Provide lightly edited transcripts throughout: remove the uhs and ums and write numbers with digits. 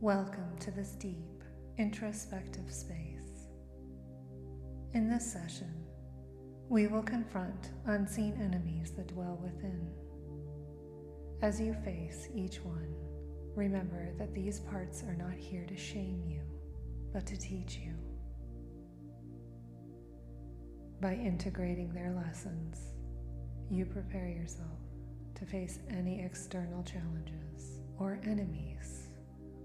Welcome to this deep, introspective space. In this session, we will confront unseen enemies that dwell within. As you face each one, remember that these parts are not here to shame you, but to teach you. By integrating their lessons, you prepare yourself to face any external challenges or enemies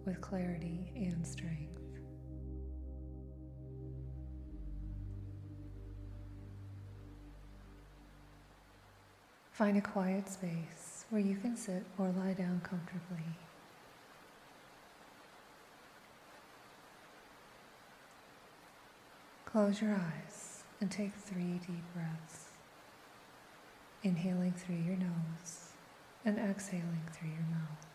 with clarity and strength. Find a quiet space where you can sit or lie down comfortably. Close your eyes and take 3 deep breaths, inhaling through your nose and exhaling through your mouth.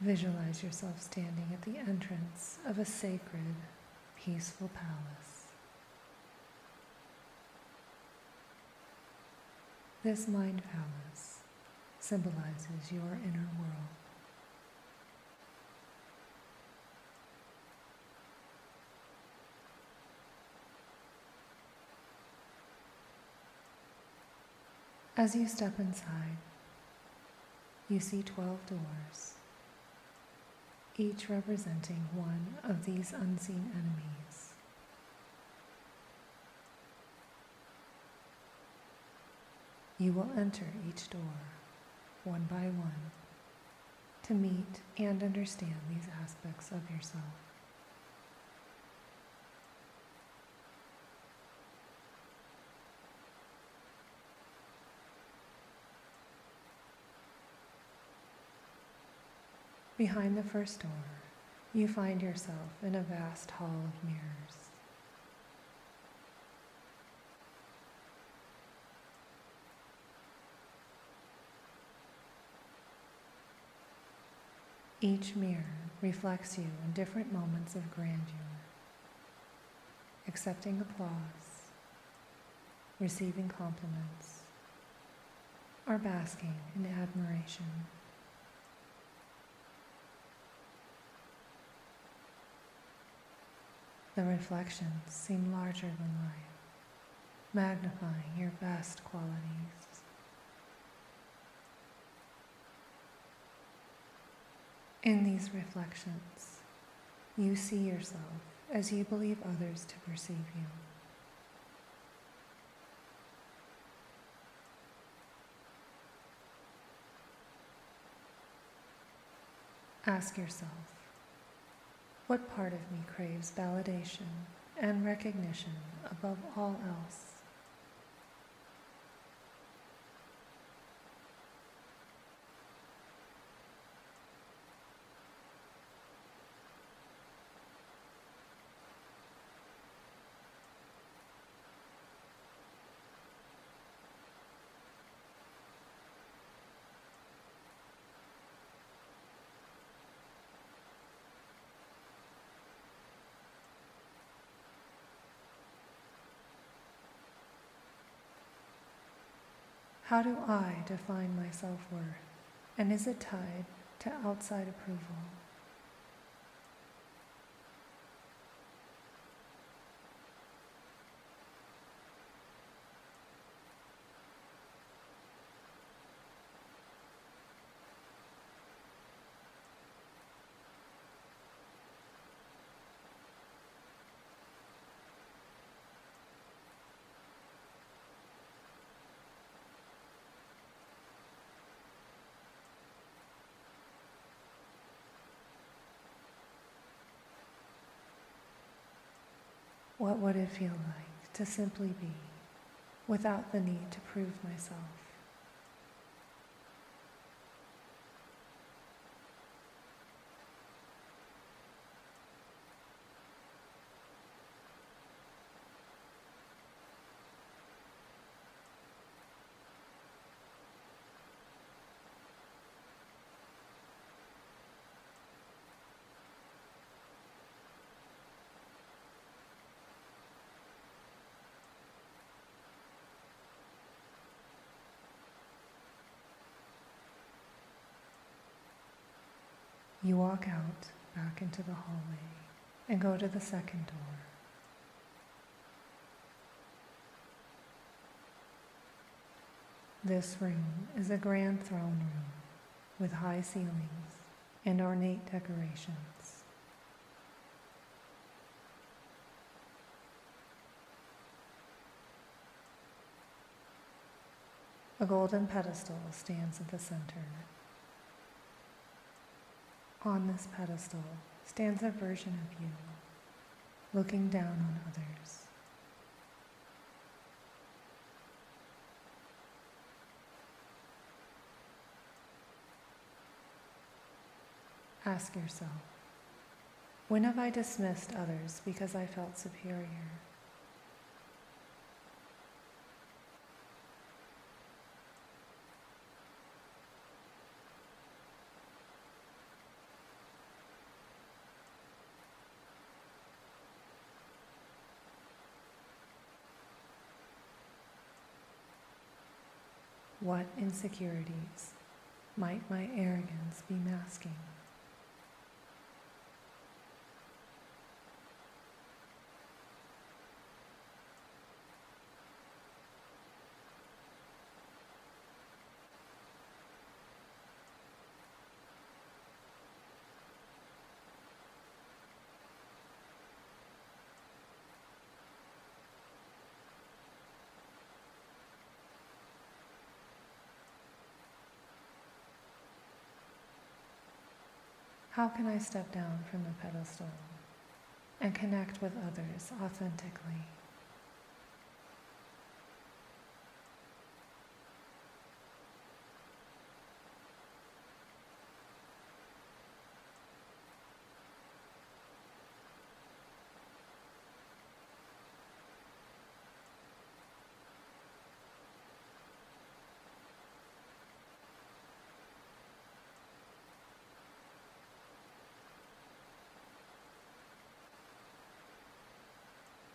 Visualize yourself standing at the entrance of a sacred, peaceful palace. This mind palace symbolizes your inner world. As you step inside, you see 12 doors, each representing one of these unseen enemies. You will enter each door, one by one, to meet and understand these aspects of yourself. Behind the first door, you find yourself in a vast hall of mirrors. Each mirror reflects you in different moments of grandeur, accepting applause, receiving compliments, or basking in admiration. The reflections seem larger than life, magnifying your best qualities. In these reflections, you see yourself as you believe others to perceive you. Ask yourself, what part of me craves validation and recognition above all else? How do I define my self-worth, and is it tied to outside approval? What would it feel like to simply be, without the need to prove myself? You walk out back into the hallway and go to the second door. This room is a grand throne room with high ceilings and ornate decorations. A golden pedestal stands at the center. On this pedestal stands a version of you, looking down on others. Ask yourself, when have I dismissed others because I felt superior? What insecurities might my arrogance be masking? How can I step down from the pedestal and connect with others authentically?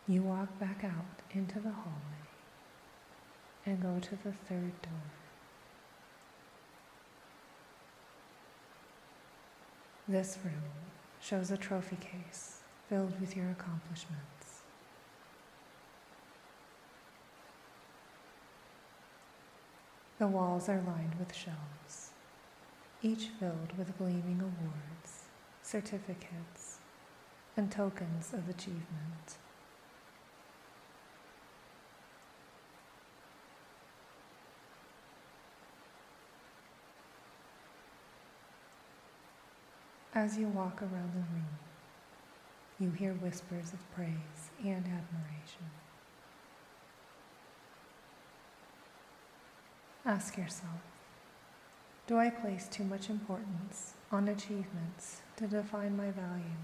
You walk back out into the hallway and go to the third door. This room shows a trophy case filled with your accomplishments. The walls are lined with shelves, each filled with gleaming awards, certificates, and tokens of achievement. As you walk around the room, you hear whispers of praise and admiration. Ask yourself, do I place too much importance on achievements to define my value?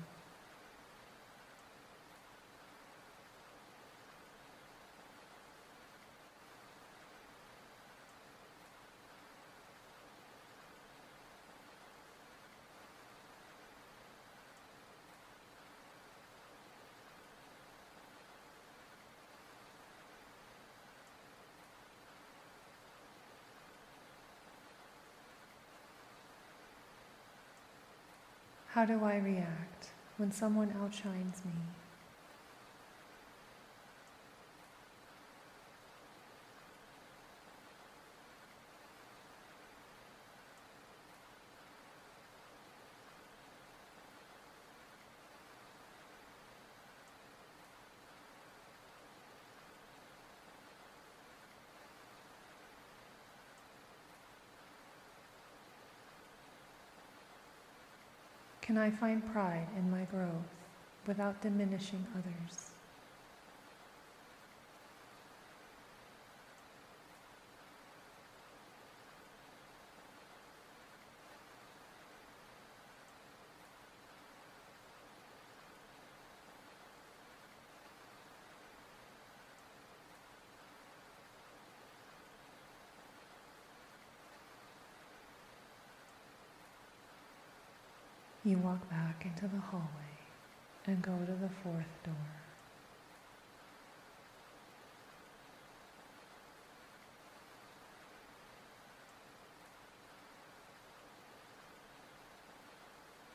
How do I react when someone outshines me? Can I find pride in my growth without diminishing others? You walk back into the hallway and go to the fourth door.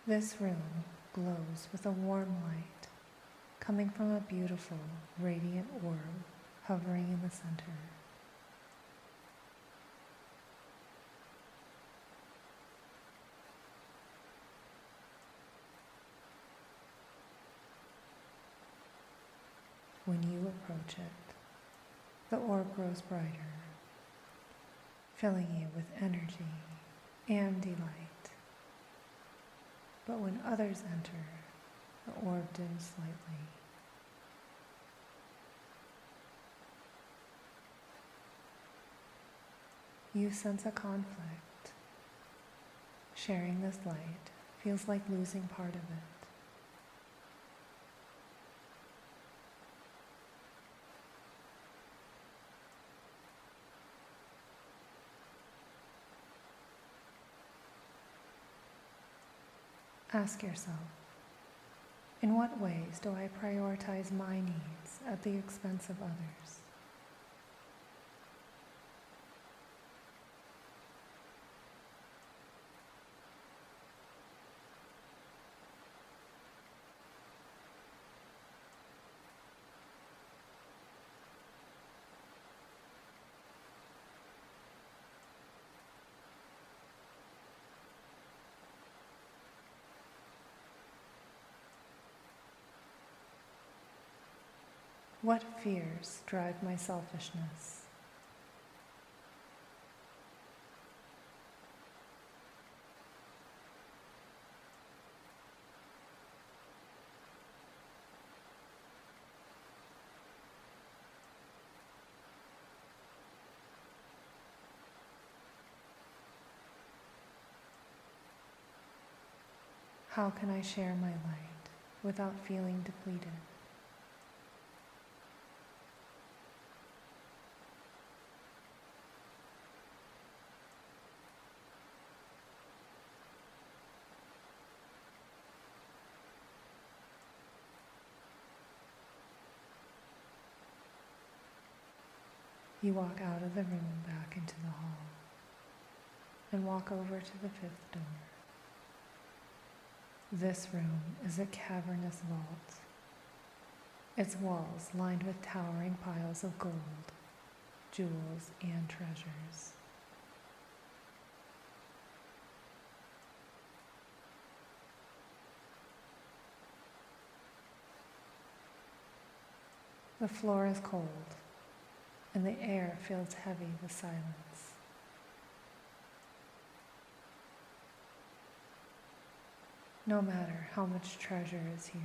This room glows with a warm light coming from a beautiful, radiant orb hovering in the center. When you approach it, the orb grows brighter, filling you with energy and delight. But when others enter, the orb dims slightly. You sense a conflict. Sharing this light feels like losing part of it. Ask yourself, in what ways do I prioritize my needs at the expense of others? What fears drive my selfishness? How can I share my light without feeling depleted? You walk out of the room back into the hall and walk over to the fifth door. This room is a cavernous vault, its walls lined with towering piles of gold, jewels, and treasures. The floor is cold, and the air feels heavy with silence. No matter how much treasure is here,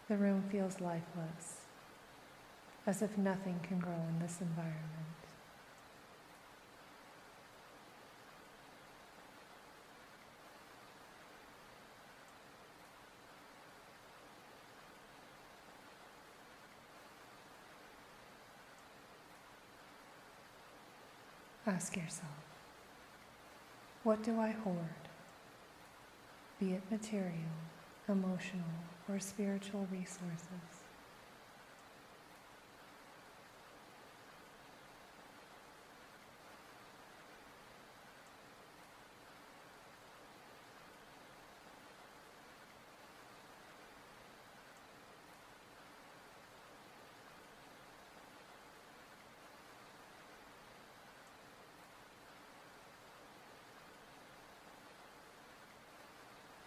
the room feels lifeless, as if nothing can grow in this environment. Ask yourself, what do I hoard? Be it material, emotional, or spiritual resources.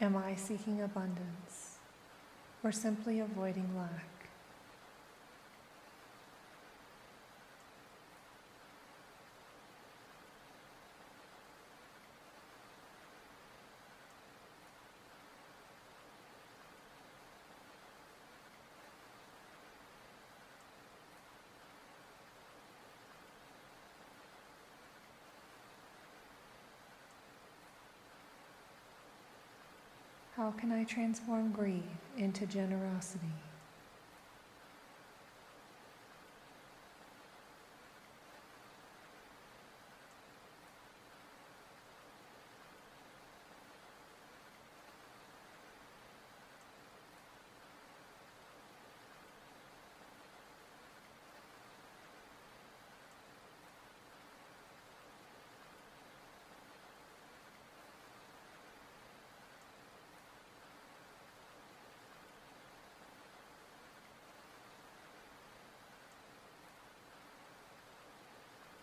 Am I seeking abundance or simply avoiding lack? How can I transform greed into generosity?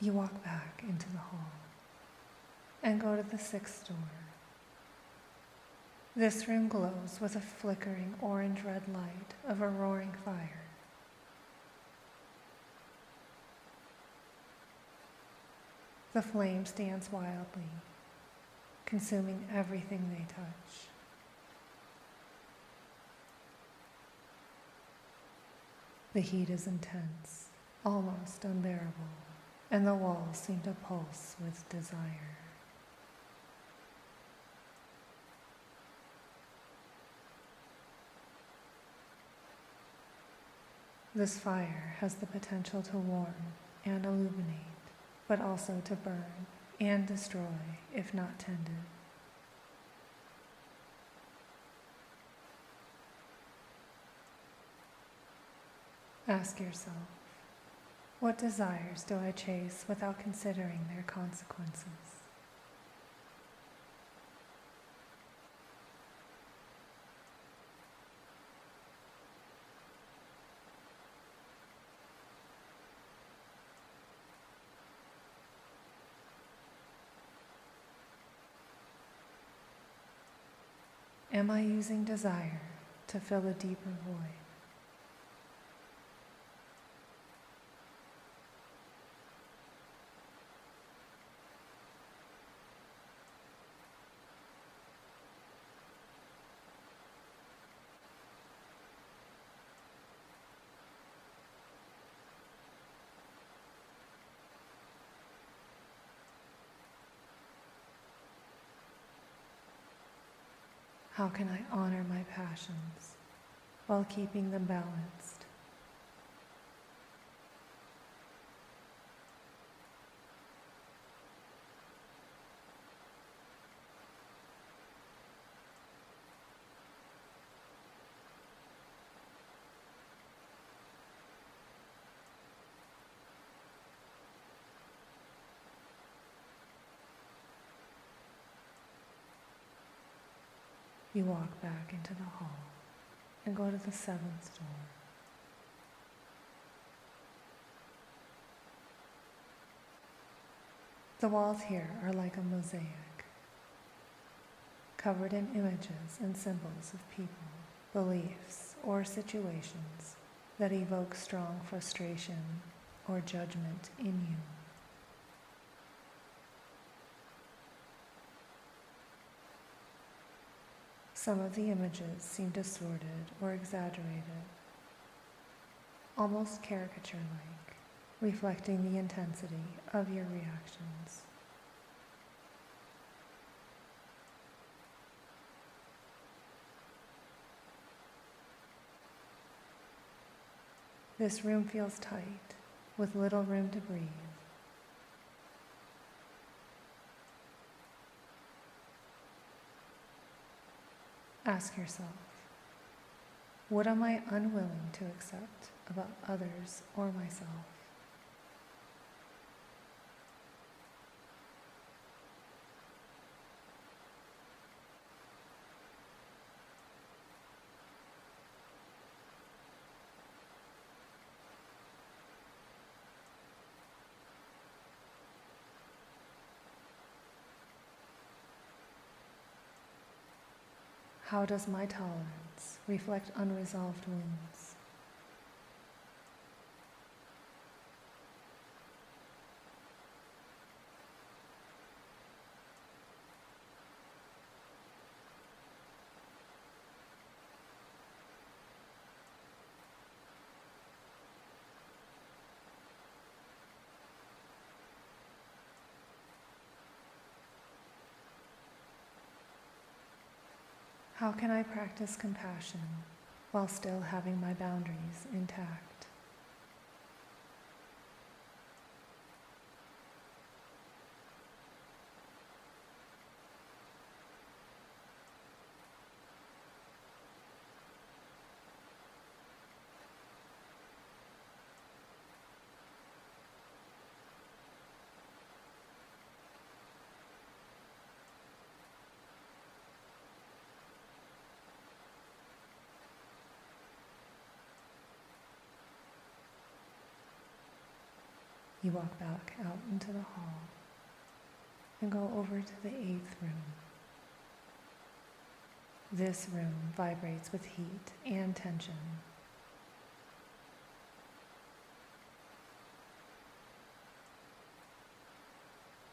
You walk back into the hall and go to the 6th door. This room glows with a flickering orange-red light of a roaring fire. The flames dance wildly, consuming everything they touch. The heat is intense, almost unbearable, and the walls seem to pulse with desire. This fire has the potential to warm and illuminate, but also to burn and destroy if not tended. Ask yourself, what desires do I chase without considering their consequences? Am I using desire to fill a deeper void? How can I honor my passions while keeping them balanced? You walk back into the hall and go to the 7th door. The walls here are like a mosaic, covered in images and symbols of people, beliefs, or situations that evoke strong frustration or judgment in you. Some of the images seem distorted or exaggerated, almost caricature-like, reflecting the intensity of your reactions. This room feels tight, with little room to breathe. Ask yourself, what am I unwilling to accept about others or myself? How does my tolerance reflect unresolved wounds? How can I practice compassion while still having my boundaries intact? You walk back out into the hall and go over to the 8th room. This room vibrates with heat and tension.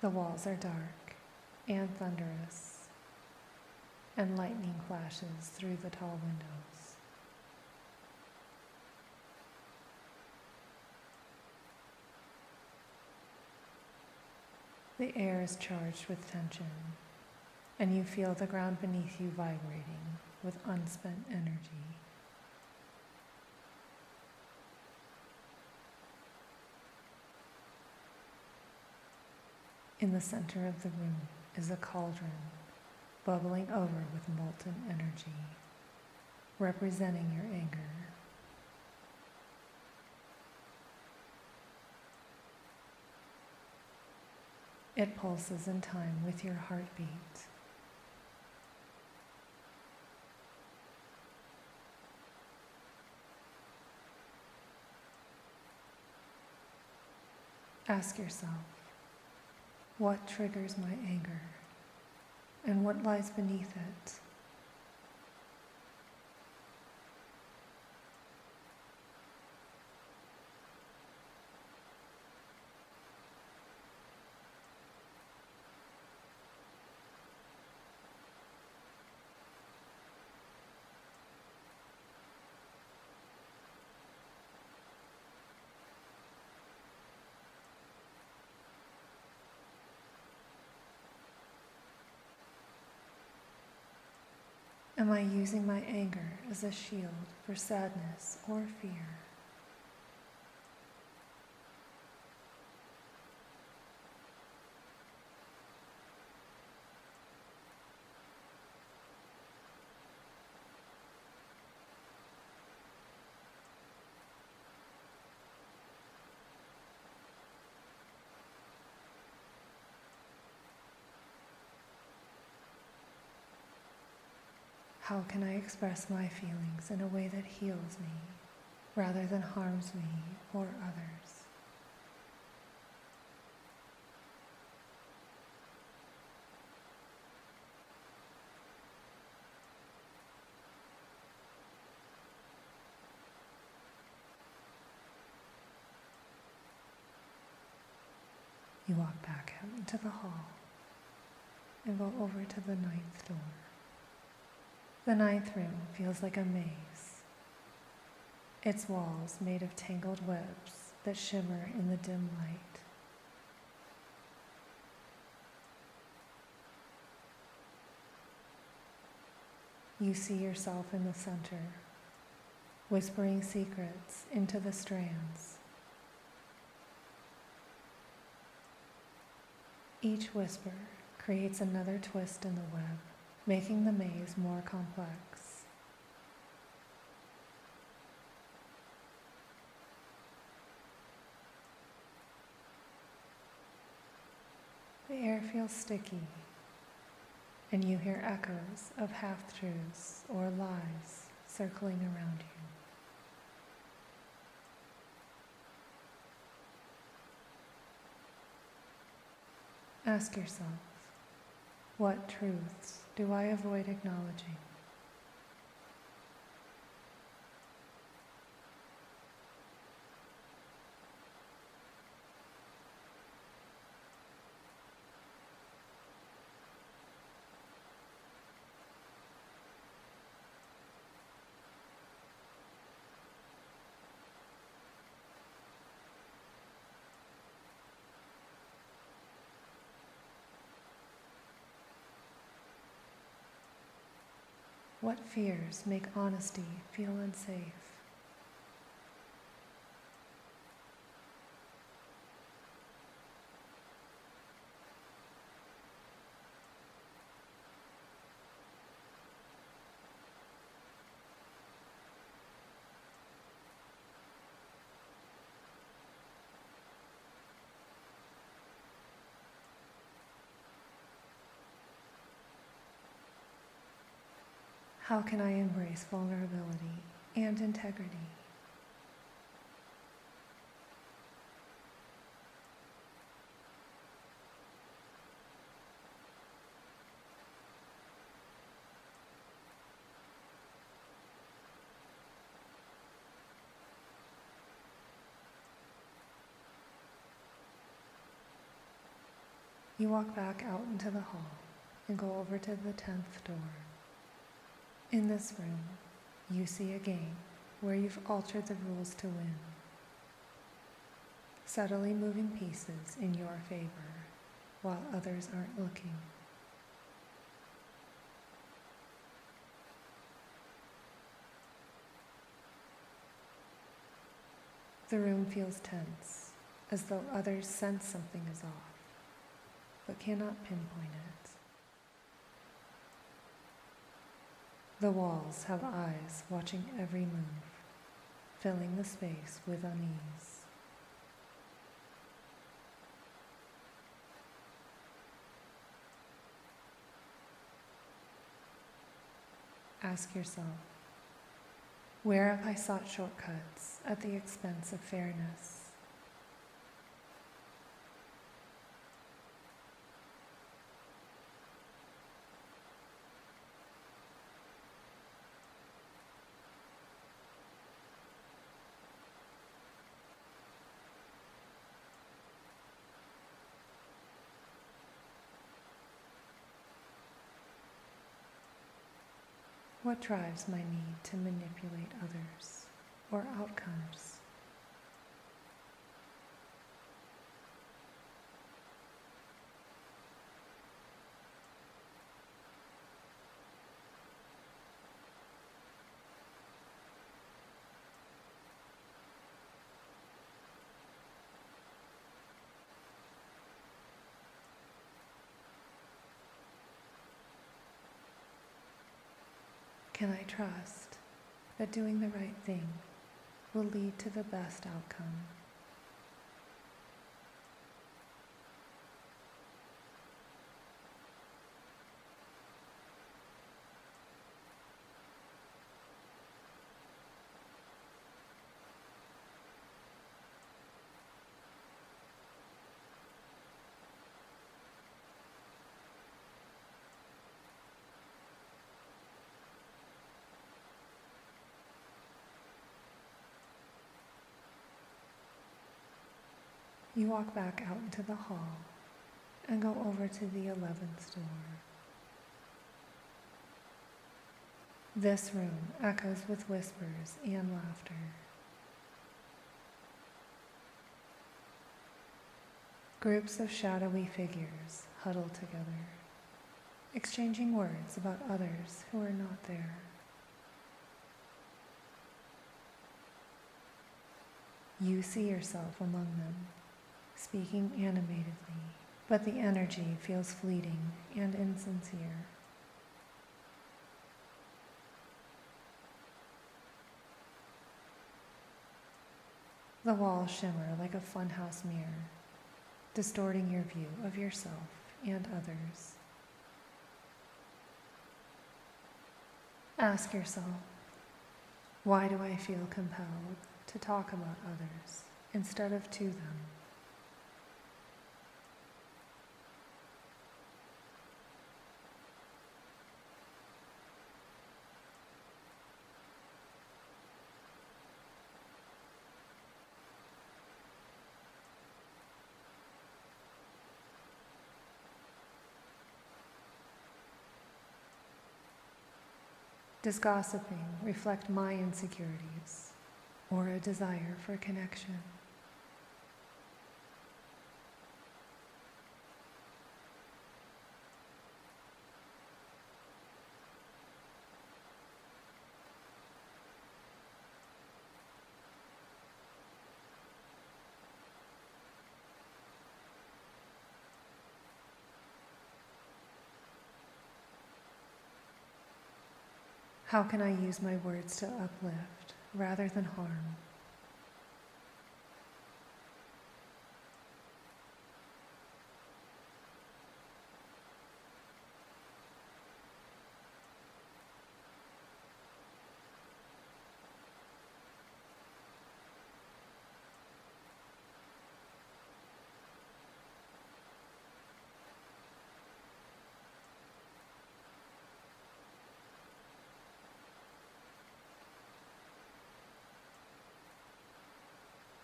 The walls are dark and thunderous, and lightning flashes through the tall windows. The air is charged with tension, and you feel the ground beneath you vibrating with unspent energy. In the center of the room is a cauldron bubbling over with molten energy, representing your anger. It pulses in time with your heartbeat. Ask yourself, what triggers my anger, and what lies beneath it? Am I using my anger as a shield for sadness or fear? How can I express my feelings in a way that heals me rather than harms me or others? You walk back out into the hall and go over to the 9th door. The 9th room feels like a maze, its walls made of tangled webs that shimmer in the dim light. You see yourself in the center, whispering secrets into the strands. Each whisper creates another twist in the web, making the maze more complex. The air feels sticky, and you hear echoes of half-truths or lies circling around you. Ask yourself, what truths do I avoid acknowledging? What fears make honesty feel unsafe? How can I embrace vulnerability and integrity? You walk back out into the hall and go over to the 10th door. In this room, you see a game where you've altered the rules to win, subtly moving pieces in your favor while others aren't looking. The room feels tense, as though others sense something is off, but cannot pinpoint it. The walls have eyes watching every move, filling the space with unease. Ask yourself, where have I sought shortcuts at the expense of fairness? What drives my need to manipulate others or outcomes? Can I trust that doing the right thing will lead to the best outcome? You walk back out into the hall and go over to the 11th door. This room echoes with whispers and laughter. Groups of shadowy figures huddle together, exchanging words about others who are not there. You see yourself among them, speaking animatedly, but the energy feels fleeting and insincere. The walls shimmer like a funhouse mirror, distorting your view of yourself and others. Ask yourself, why do I feel compelled to talk about others instead of to them? Does gossiping reflect my insecurities or a desire for connection? How can I use my words to uplift rather than harm?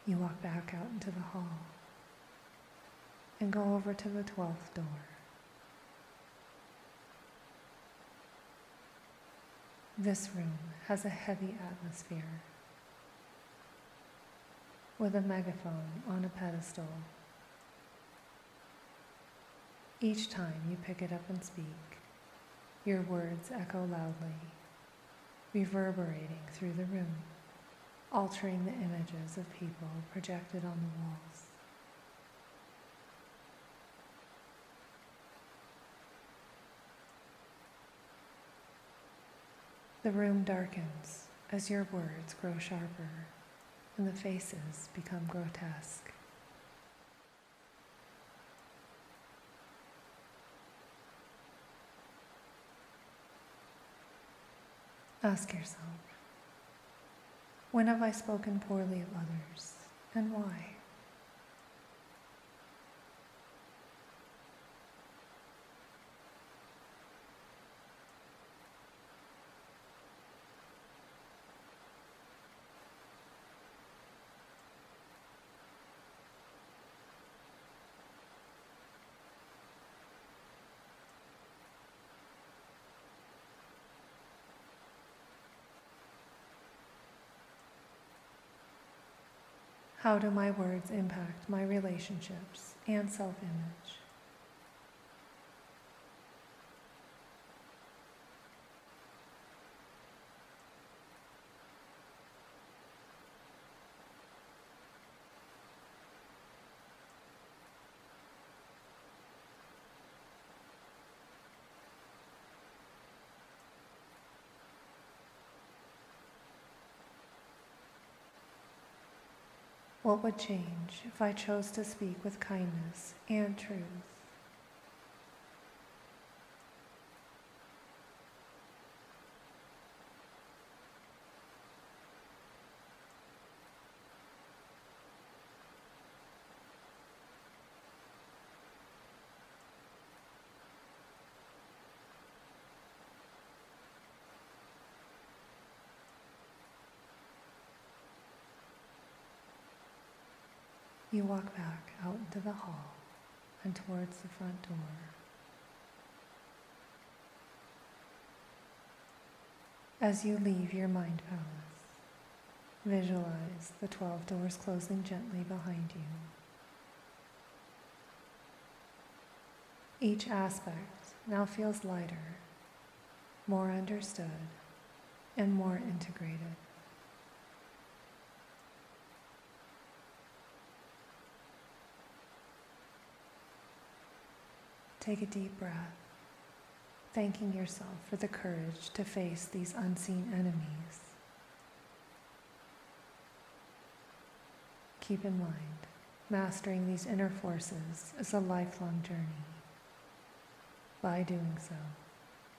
You walk back out into the hall and go over to the 12th door. This room has a heavy atmosphere, with a megaphone on a pedestal. Each time you pick it up and speak, your words echo loudly, reverberating through the room, altering the images of people projected on the walls. The room darkens as your words grow sharper and the faces become grotesque. Ask yourself, when have I spoken poorly of others, and why? How do my words impact my relationships and self-image? What would change if I chose to speak with kindness and truth? You walk back out into the hall and towards the front door. As you leave your mind palace, visualize the 12 doors closing gently behind you. Each aspect now feels lighter, more understood, and more integrated. Take a deep breath, thanking yourself for the courage to face these unseen enemies. Keep in mind, mastering these inner forces is a lifelong journey. By doing so,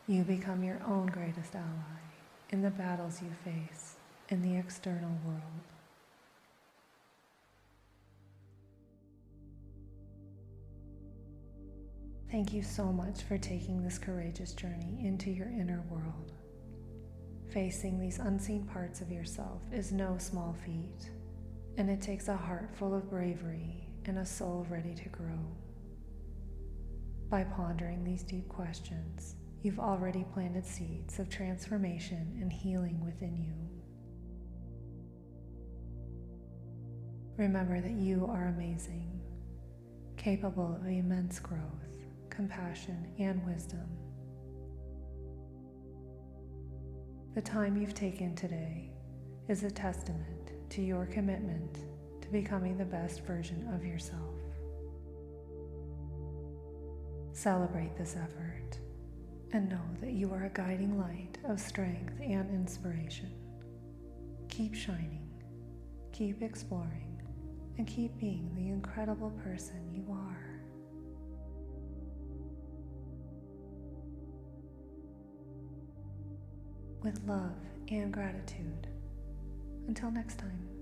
you become your own greatest ally in the battles you face in the external world. Thank you so much for taking this courageous journey into your inner world. Facing these unseen parts of yourself is no small feat, and it takes a heart full of bravery and a soul ready to grow. By pondering these deep questions, you've already planted seeds of transformation and healing within you. Remember that you are amazing, capable of immense growth, compassion, and wisdom. The time you've taken today is a testament to your commitment to becoming the best version of yourself. Celebrate this effort and know that you are a guiding light of strength and inspiration. Keep shining, keep exploring, and keep being the incredible person you are. With love and gratitude. Until next time.